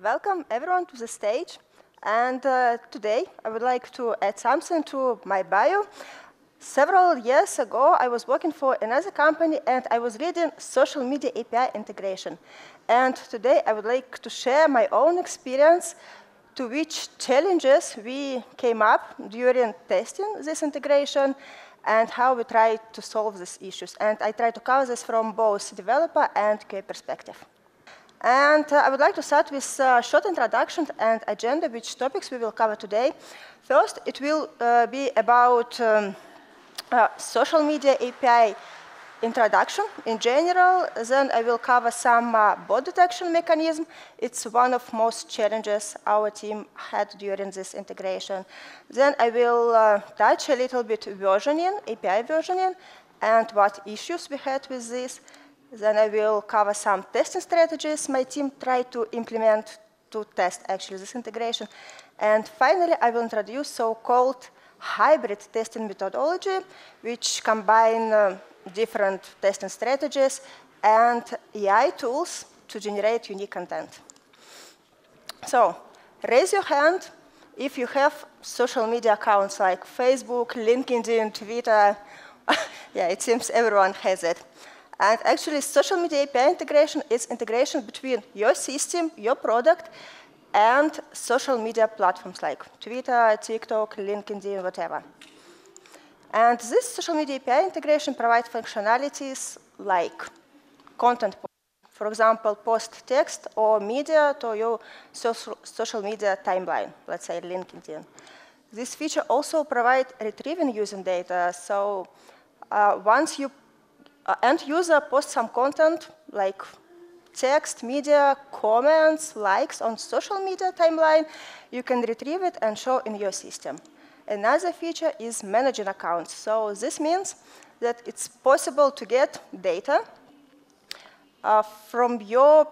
Welcome everyone to the stage. And today I would like to add something to my bio. Several years ago, I was working for another company and I was leading social media API integration. And today I would like to share my own experience to which challenges we came up during testing this integration and how we try to solve these issues. And I try to cover this from both developer and QA perspective. And I would like to start with a short introduction and agenda, which topics we will cover today. First, it will be about social media API introduction in general. Then I will cover some bot detection mechanism. It's one of most challenges our team had during this integration. Then I will touch a little bit versioning, API versioning, and what issues we had with this. Then I will cover some testing strategies my team tried to implement to test actually this integration. And finally, I will introduce so-called hybrid testing methodology, which combine different testing strategies and AI tools to generate unique content. So raise your hand if you have social media accounts like Facebook, LinkedIn, Twitter. Yeah, it seems everyone has it. And actually, social media API integration is integration between your system, your product, and social media platforms like Twitter, TikTok, LinkedIn, whatever. And this social media API integration provides functionalities like content, for example, post text or media to your social media timeline, let's say LinkedIn. This feature also provides retrieving using data. So once you end user posts some content like text, media, comments, likes on social media timeline, you can retrieve it and show in your system. Another feature is managing accounts. So this means that it's possible to get data from your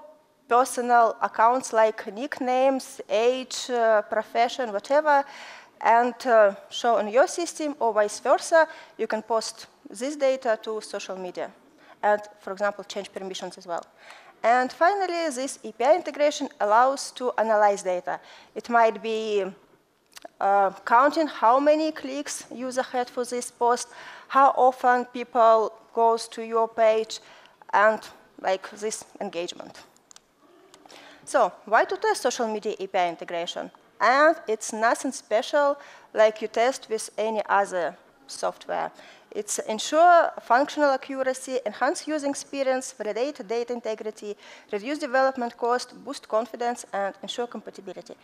personal accounts like nicknames, age, profession, whatever, and show in your system, or vice versa. You can post this data to social media and, for example, change permissions as well. And finally, this API integration allows to analyze data. It might be counting how many clicks user had for this post, how often people goes to your page, and like this engagement. So why to test social media API integration? And it's nothing special like you test with any other software. It's ensure functional accuracy, enhance user experience, validate data integrity, reduce development cost, boost confidence, and ensure compatibility.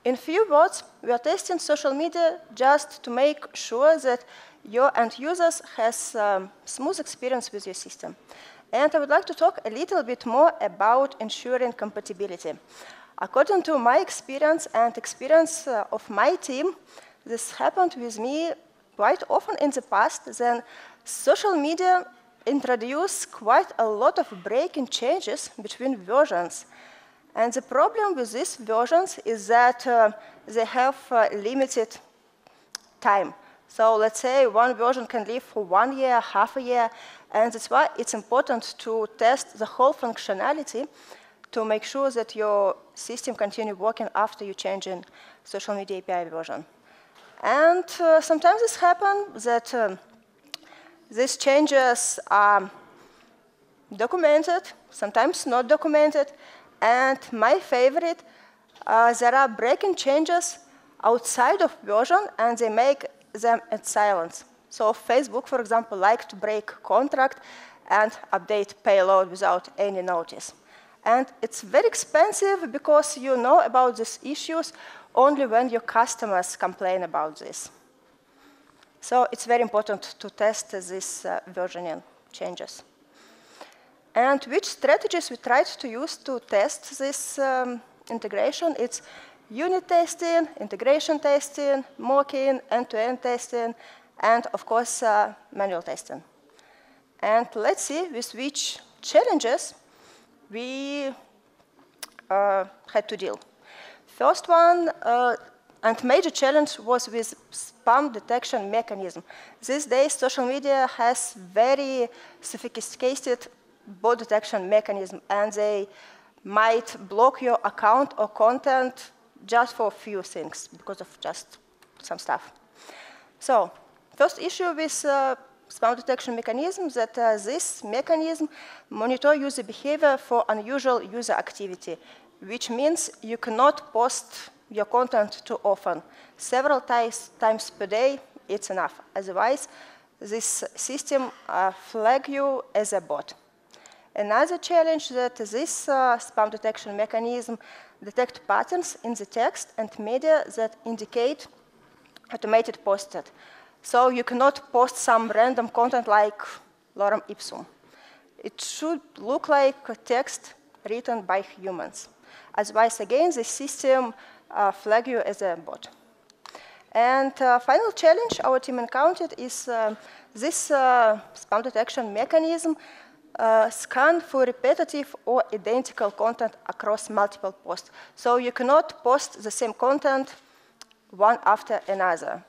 In few words, we are testing social media just to make sure that your end users has smooth experience with your system. And I would like to talk a little bit more about ensuring compatibility. According to my experience and experience of my team, this happened with me quite often in the past. Then social media introduced quite a lot of breaking changes between versions. And the problem with these versions is that they have limited time. So let's say one version can live for 1 year, half a year, and that's why it's important to test the whole functionality to make sure that your system continues working after you change in social media API version. And sometimes this happens that these changes are documented, sometimes not documented, and my favorite, there are breaking changes outside of version and they make them at silence. So Facebook, for example, likes to break contract and update payload without any notice. And it's very expensive because you know about these issues only when your customers complain about this. So it's very important to test these versioning changes. And which strategies we tried to use to test this integration? It's unit testing, integration testing, mocking, end-to-end testing, and of course, manual testing. And let's see with which challenges we had to deal. First one, and major challenge was with spam detection mechanism. These days, social media has very sophisticated bot detection mechanism, and they might block your account or content just for a few things because of just some stuff. So first issue with spam detection mechanism that this mechanism monitor user behavior for unusual user activity, which means you cannot post your content too often. Several times per day, it's enough. Otherwise, this system flag you as a bot. Another challenge that this spam detection mechanism detects patterns in the text and media that indicate automated posted. So you cannot post some random content like lorem ipsum. It should look like a text written by humans. Otherwise, again, the system flag you as a bot. And final challenge our team encountered is this spam detection mechanism scan for repetitive or identical content across multiple posts. So you cannot post the same content one after another.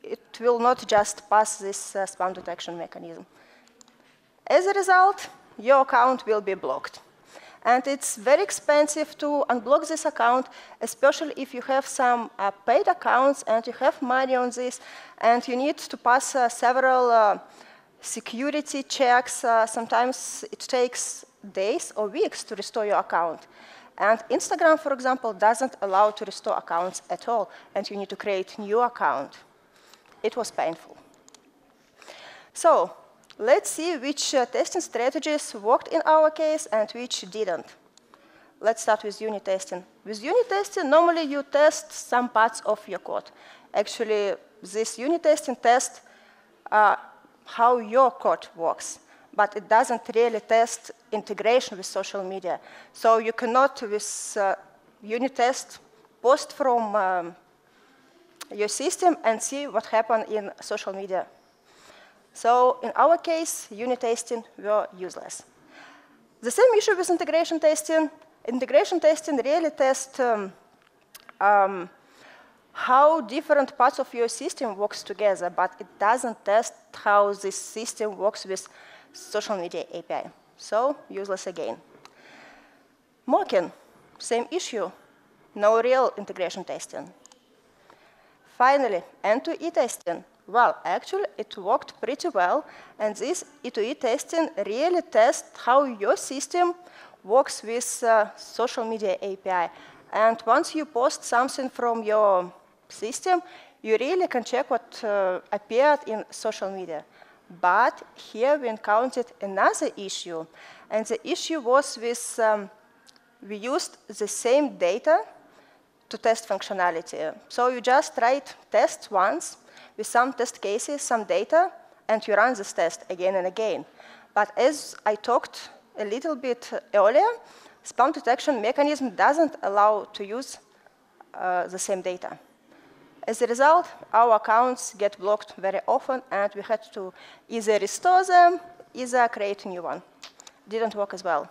It will not just pass this spam detection mechanism. As a result, your account will be blocked. And it's very expensive to unblock this account, especially if you have some paid accounts and you have money on this, and you need to pass several security checks. Sometimes it takes days or weeks to restore your account. And Instagram, for example, doesn't allow to restore accounts at all, and you need to create a new account. It was painful. So let's see which testing strategies worked in our case and which didn't. Let's start with unit testing. With unit testing, normally you test some parts of your code. Actually, this unit testing tests how your code works, but it doesn't really test integration with social media. So you cannot, with unit test, post from your system and see what happened in social media. So in our case, unit testing were useless. The same issue with integration testing. Integration testing really tests how different parts of your system works together, but it doesn't test how this system works with social media API. So useless again. Mocking, same issue. No real integration testing. Finally, end-to-end testing. Well, actually, it worked pretty well, and this E2E testing really tests how your system works with social media API. And once you post something from your system, you really can check what appeared in social media. But here we encountered another issue, and the issue was with we used the same data to test functionality. So you just write tests once with some test cases, some data, and you run this test again and again. But as I talked a little bit earlier, spam detection mechanism doesn't allow to use the same data. As a result, our accounts get blocked very often, and we had to either restore them, either create a new one. Didn't work as well.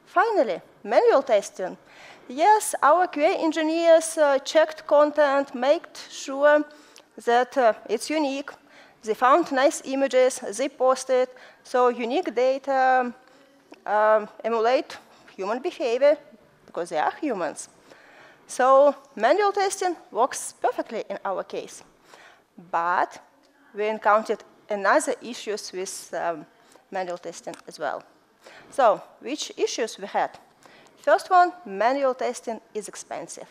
Finally, manual testing. Yes, our QA engineers checked content, made sure that it's unique. They found nice images, they posted. So unique data emulate human behavior because they are humans. So manual testing works perfectly in our case. But we encountered another issues with manual testing as well. So which issues we had? First one, manual testing is expensive.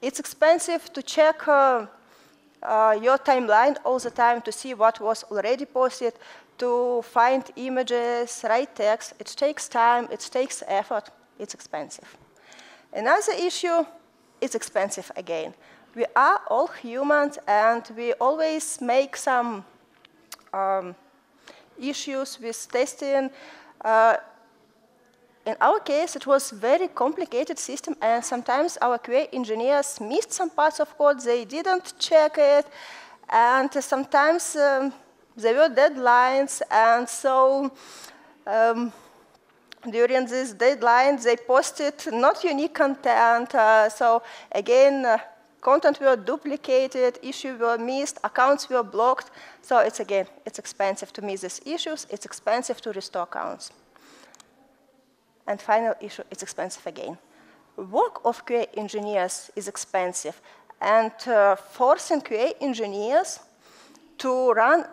It's expensive to check your timeline all the time to see what was already posted, to find images, write text. It takes time, it takes effort, it's expensive. Another issue, it's expensive again. We are all humans, and we always make some issues with testing. In our case, it was a very complicated system, and sometimes our QA engineers missed some parts of code. They didn't check it, and sometimes there were deadlines, and so during this deadline, they posted not unique content. So again, content were duplicated, issues were missed, accounts were blocked. So it's expensive to miss these issues. It's expensive to restore accounts. And final issue, it's expensive again. Work of QA engineers is expensive, and forcing QA engineers to run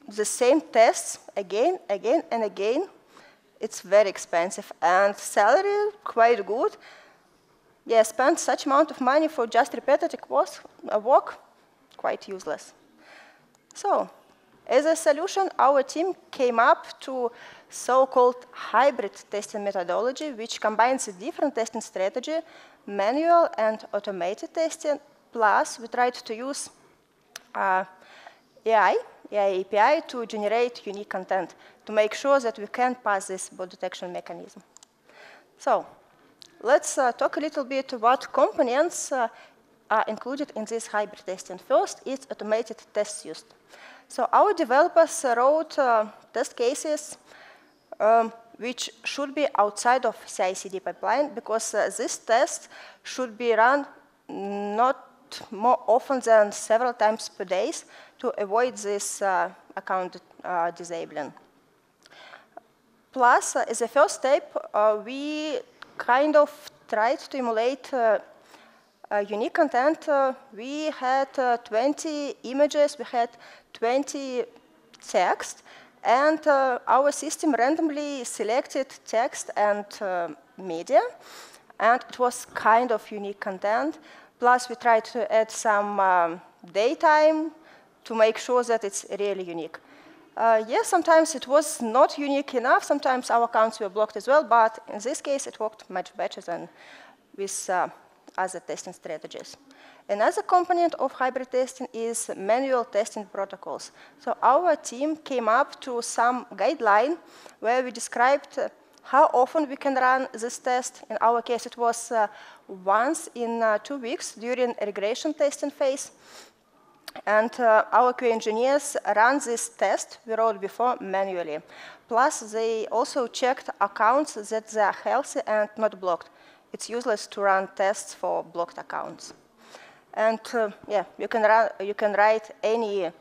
the same tests again, and again, it's very expensive, and salary quite good. Yeah, spend such amount of money for just repetitive work, quite useless. So, as a solution, our team came up to so-called hybrid testing methodology, which combines a different testing strategy, manual and automated testing, plus we tried to use AI API to generate unique content to make sure that we can pass this bot detection mechanism. So, let's talk a little bit what components are included in this hybrid testing. First, it's automated tests used. So our developers wrote test cases which should be outside of CI/CD pipeline, because this test should be run not more often than several times per day to avoid this account disabling. Plus, as a first step, we kind of tried to emulate unique content. We had 20 images, we had 20 text, and our system randomly selected text and media, and it was kind of unique content. Plus, we tried to add some daytime to make sure that it's really unique. Yes, sometimes it was not unique enough. Sometimes our accounts were blocked as well, but in this case, it worked much better than with other testing strategies. Another component of hybrid testing is manual testing protocols. So our team came up to some guideline where we described how often we can run this test. In our case, it was once in 2 weeks during a regression testing phase. And our QA engineers ran this test we wrote before manually. Plus, they also checked accounts that they are healthy and not blocked. It's useless to run tests for blocked accounts. And yeah, you can write any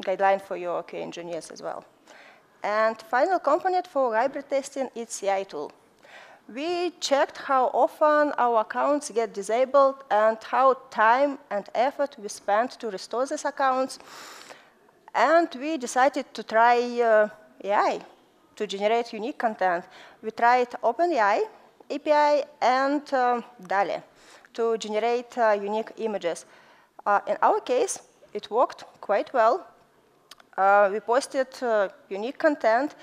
guideline for your QA engineers as well. And final component for hybrid testing is CI tool. We checked how often our accounts get disabled and how time and effort we spend to restore these accounts. And we decided to try AI to generate unique content. We tried OpenAI API and DALL-E to generate unique images. In our case, it worked quite well. We posted unique content,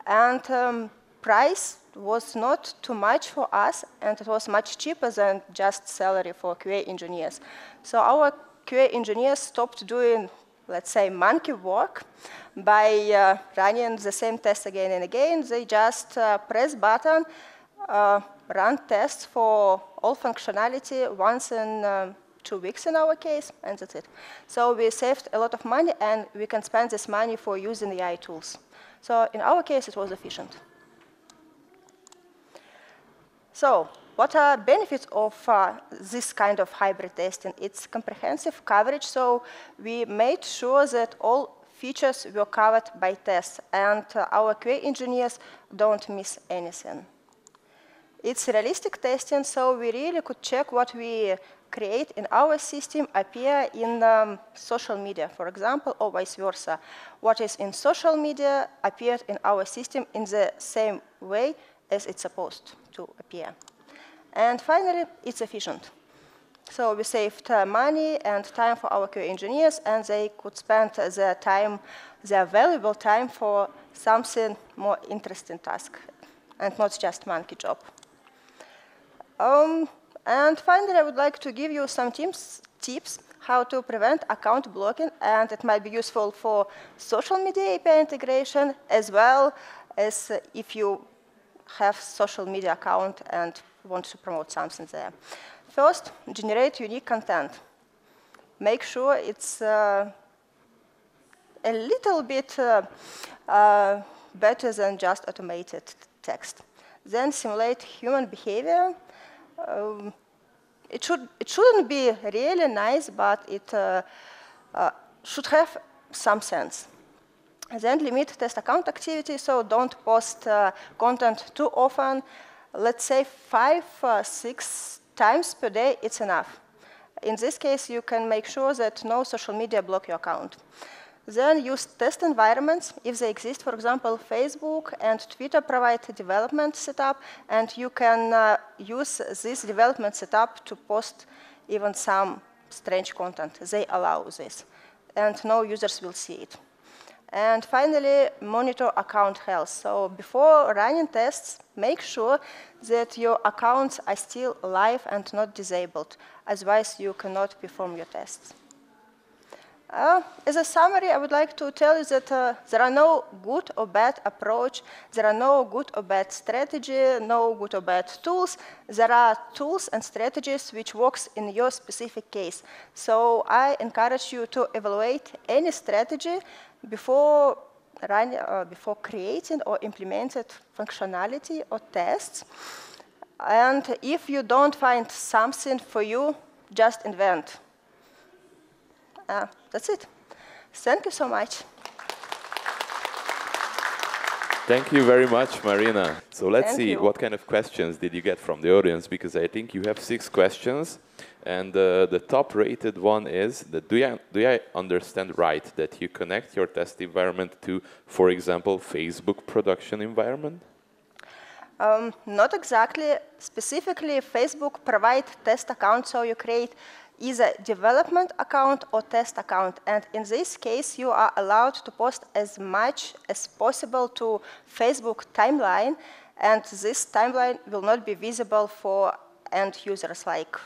and price was not too much for us, and it was much cheaper than just salary for QA engineers. So our QA engineers stopped doing, let's say, monkey work by running the same test again and again. They just press button, run tests for all functionality once in 2 weeks in our case, and that's it. So we saved a lot of money, and we can spend this money for using AI tools. So in our case, it was efficient. So what are benefits of this kind of hybrid testing? It's comprehensive coverage, so we made sure that all features were covered by tests, and our QA engineers don't miss anything. It's realistic testing, so we really could check what we create in our system appear in social media, for example, or vice versa. What is in social media appeared in our system in the same way as it's supposed to appear. And finally, it's efficient. So we saved money and time for our QA engineers, and they could spend their time, their valuable time, for something more interesting task, and not just monkey job. And finally, I would like to give you some tips how to prevent account blocking, and it might be useful for social media API integration, as well as if you have social media account and want to promote something there. First, generate unique content. Make sure it's a little bit better than just automated text. Then simulate human behavior. It shouldn't be really nice, but it should have some sense. Then limit test account activity, so don't post content too often. Let's say 5, 6 times per day, it's enough. In this case, you can make sure that no social media block your account. Then use test environments if they exist. For example, Facebook and Twitter provide a development setup, and you can use this development setup to post even some strange content. They allow this, and no users will see it. And finally, monitor account health. So before running tests, make sure that your accounts are still live and not disabled. Otherwise, you cannot perform your tests. As a summary, I would like to tell you that there are no good or bad approach. There are no good or bad strategy, no good or bad tools. There are tools and strategies which works in your specific case. So I encourage you to evaluate any strategy before creating or implementing functionality or tests. And if you don't find something for you, just invent. That's it. Thank you so much. Thank you very much, Marina. So let's see, you. what kind of questions did you get from the audience? Because I think you have 6 questions. And the top-rated one is, that do I understand right that you connect your test environment to, for example, Facebook production environment? Not exactly. Specifically, Facebook provides test accounts, so you create either development account or test account. And in this case, you are allowed to post as much as possible to Facebook timeline. And this timeline will not be visible for end users like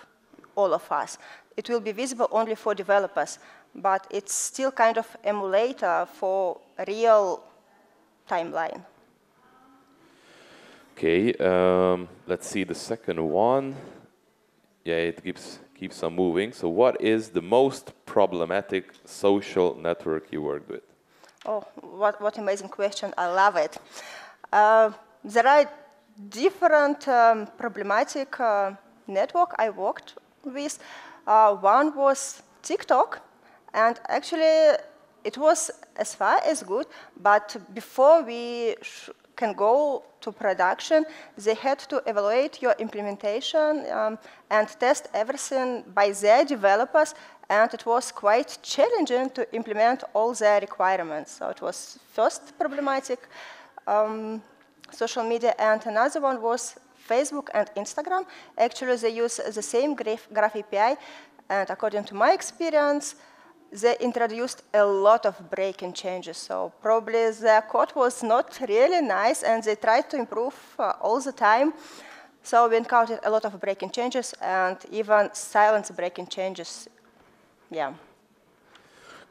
all of us. It will be visible only for developers. But it's still kind of emulator for real timeline. Okay, let's see the second one. Yeah, it keeps on moving. So what is the most problematic social network you worked with? Oh, what amazing question. I love it. There are different problematic network I worked with. One was TikTok, and actually it was as far as good, but before we can go to production, they had to evaluate your implementation and test everything by their developers, and it was quite challenging to implement all their requirements. So it was first problematic social media, and another one was Facebook and Instagram. Actually, they use the same Graph API, and according to my experience, they introduced a lot of breaking changes. So probably their code was not really nice, and they tried to improve all the time. So we encountered a lot of breaking changes and even silent breaking changes. Yeah.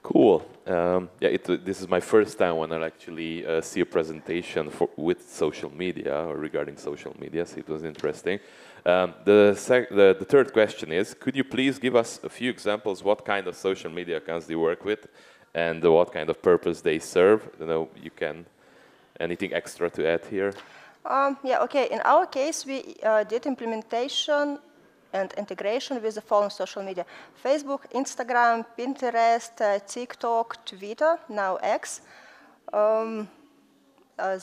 Cool. This is my first time when I actually see a presentation with social media or regarding social media, so it was interesting. The third question is, could you please give us a few examples what kind of social media accounts do you work with and what kind of purpose they serve? Anything extra to add here? Okay. In our case, we did implementation and integration with the following social media: Facebook, Instagram, Pinterest, TikTok, Twitter, now X.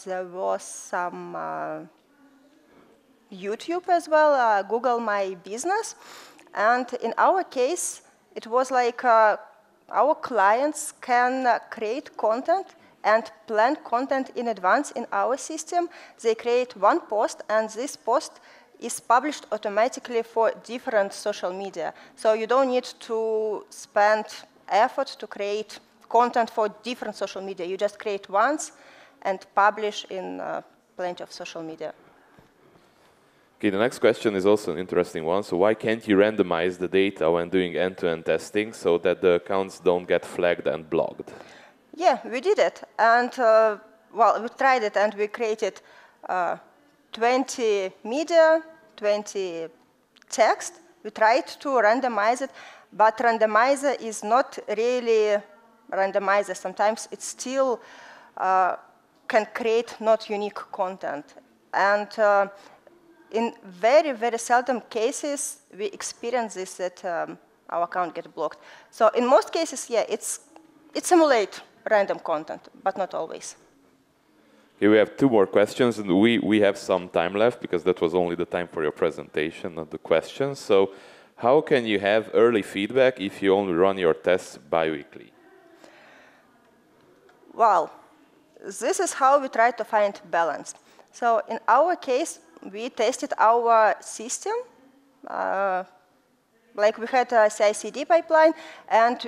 There was some YouTube as well, Google My Business. And in our case, it was like our clients can create content and plan content in advance in our system. They create one post, and this post is published automatically for different social media. So you don't need to spend effort to create content for different social media. You just create once and publish in plenty of social media. Okay, the next question is also an interesting one. So why can't you randomize the data when doing end-to-end testing so that the accounts don't get flagged and blocked? Yeah, we did it. And we tried it, and we created 20 media, 20 text. We tried to randomize it, but randomizer is not really randomizer. Sometimes it still can create not unique content. And in very, very seldom cases, we experience this, that our account gets blocked. So in most cases, yeah, it simulates random content, but not always. Okay, we have 2 more questions, and we have some time left because that was only the time for your presentation, not the questions. So how can you have early feedback if you only run your tests bi-weekly? Well, this is how we try to find balance. So in our case, we tested our system. Like we had a CI/CD pipeline, and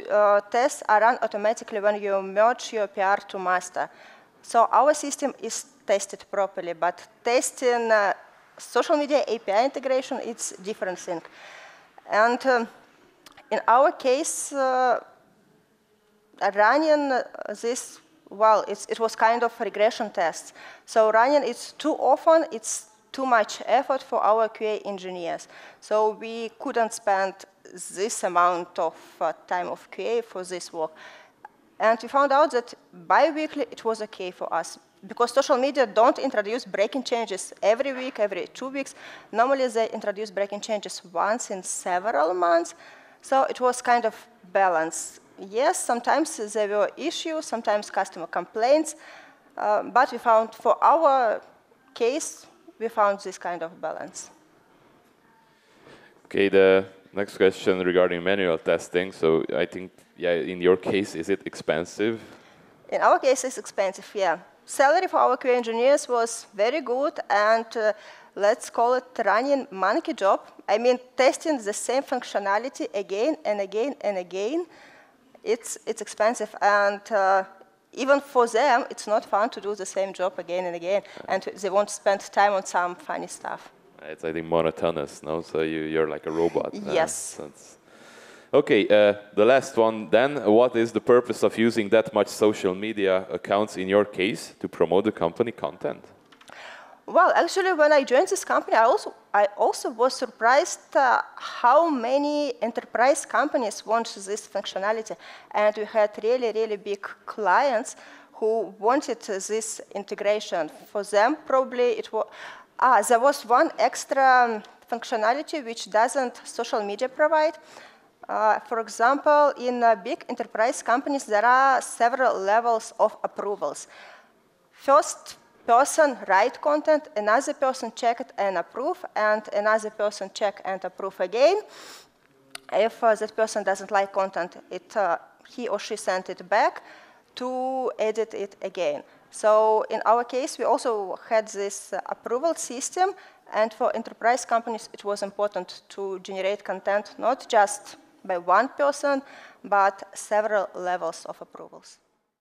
tests are run automatically when you merge your PR to master. So our system is tested properly, but testing social media API integration, it's a different thing. And in our case, running this, well, it was kind of regression tests. So running it too often, it's too much effort for our QA engineers. So we couldn't spend this amount of time of QA for this work. And we found out that bi-weekly it was okay for us, because social media don't introduce breaking changes every week, every 2 weeks. Normally they introduce breaking changes once in several months. So it was kind of balanced. Yes, sometimes there were issues, sometimes customer complaints, but we found, for our case, we found this kind of balance. Okay, the next question regarding manual testing. So I think, yeah, in your case, is it expensive? In our case, it's expensive, yeah. Salary for our QA engineers was very good, and let's call it running monkey job. I mean, testing the same functionality again and again and again. It's expensive, and even for them, it's not fun to do the same job again and again, and they won't spend time on some funny stuff. It's, I think, monotonous, no? So you're like a robot. Yes. Okay, the last one then. What is the purpose of using that much social media accounts in your case to promote the company content? Well, actually, when I joined this company, I also was surprised how many enterprise companies want this functionality. And we had really, really big clients who wanted this integration. For them, probably it was, there was one extra functionality which doesn't social media provide. For example, in big enterprise companies, there are several levels of approvals. First person write content, another person check it and approve, and another person check and approve again. If that person doesn't like content, he or she sent it back to edit it again. So in our case, we also had this approval system, and for enterprise companies, it was important to generate content not just by one person, but several levels of approvals.